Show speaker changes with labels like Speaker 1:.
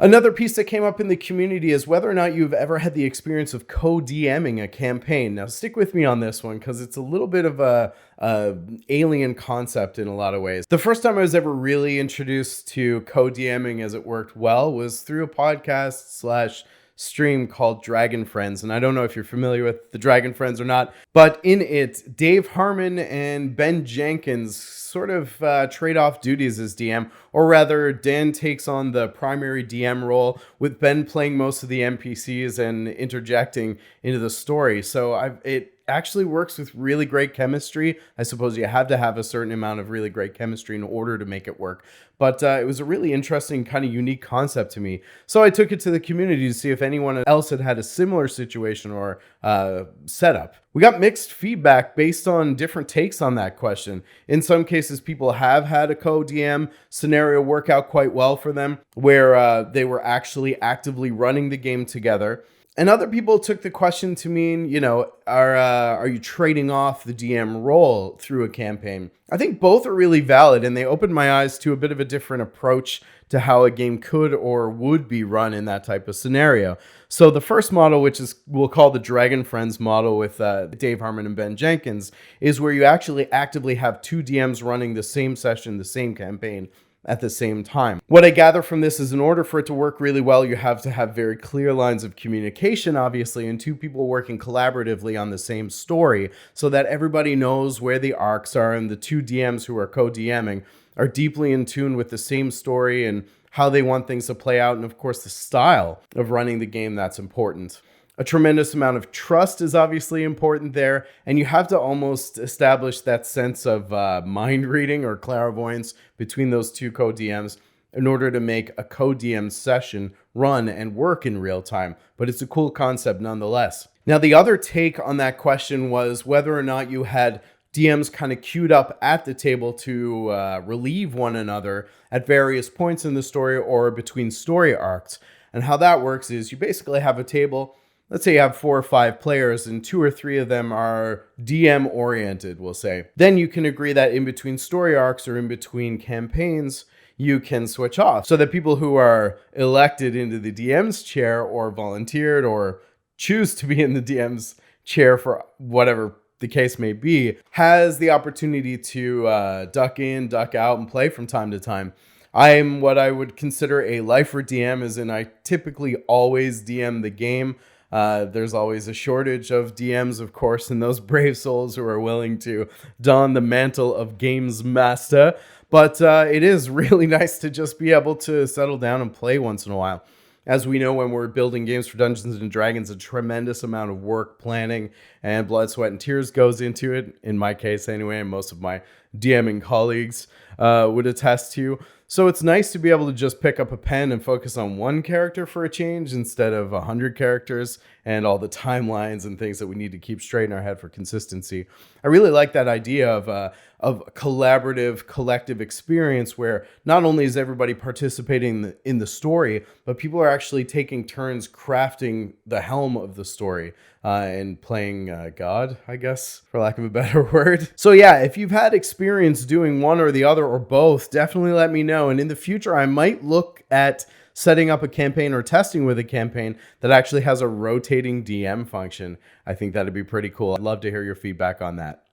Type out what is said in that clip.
Speaker 1: Another piece that came up in the community is whether or not you've ever had the experience of co-DMing a campaign. Now, stick with me on this one because it's a little bit of a alien concept in a lot of ways. The first time I was ever really introduced to co-DMing as it worked well was through a podcast / stream called Dragon Friends. And I don't know if you're familiar with the Dragon Friends or not, but in it, Dave Harmon and Ben Jenkins sort of trade off duties as DM, or rather Dan takes on the primary DM role with Ben playing most of the NPCs and interjecting into the story. So it actually works with really great chemistry. I suppose you have to have a certain amount of really great chemistry in order to make it work. But it was a really interesting, kind of unique concept to me. So I took it to the community to see if anyone else had a similar situation or setup. We got mixed feedback based on different takes on that question. In some cases, people have had a co-DM scenario work out quite well for them, where they were actually actively running the game together. And other people took the question to mean, are you trading off the DM role through a campaign? I think both are really valid, and they opened my eyes to a bit of a different approach to how a game could or would be run in that type of scenario. So the first model, which is we'll call the Dragon Friends model with Dave Harmon and Ben Jenkins, is where you actually actively have two DMs running the same session, the same campaign at the same time. What I gather from this is in order for it to work really well, you have to have very clear lines of communication, obviously, and two people working collaboratively on the same story so that everybody knows where the arcs are, and the two DMs who are co-DMing are deeply in tune with the same story and how they want things to play out, and of course the style of running the game that's important. A tremendous amount of trust is obviously important there, and you have to almost establish that sense of mind reading or clairvoyance between those two co-DMs in order to make a co-DM session run and work in real time. But it's a cool concept nonetheless. Now, the other take on that question was whether or not you had DMs kind of queued up at the table to relieve one another at various points in the story or between story arcs. And how that works is you basically have a table. Let's say you have 4 or 5 players and 2 or 3 of them are DM oriented, we'll say. Then you can agree that in between story arcs or in between campaigns, you can switch off so that people who are elected into the DM's chair or volunteered or choose to be in the DM's chair for whatever the case may be, has the opportunity to duck in, duck out, and play from time to time. I'm what I would consider a lifer DM, as in I typically always DM the game. There's always a shortage of DMs, of course, and those brave souls who are willing to don the mantle of games master. But it is really nice to just be able to settle down and play once in a while. As we know, when we're building games for Dungeons and Dragons, a tremendous amount of work, planning, and blood, sweat, and tears goes into it. In my case, anyway, and most of my DMing colleagues would attest to. So it's nice to be able to just pick up a pen and focus on one character for a change instead of 100 characters and all the timelines and things that we need to keep straight in our head for consistency. I really like that idea of a collaborative, collective experience where not only is everybody participating in the story, but people are actually taking turns crafting the helm of the story and playing God, I guess, for lack of a better word. So yeah, if you've had experience doing one or the other or both, definitely let me know. And in the future, I might look at setting up a campaign or testing with a campaign that actually has a rotating DM function. I think that'd be pretty cool. I'd love to hear your feedback on that.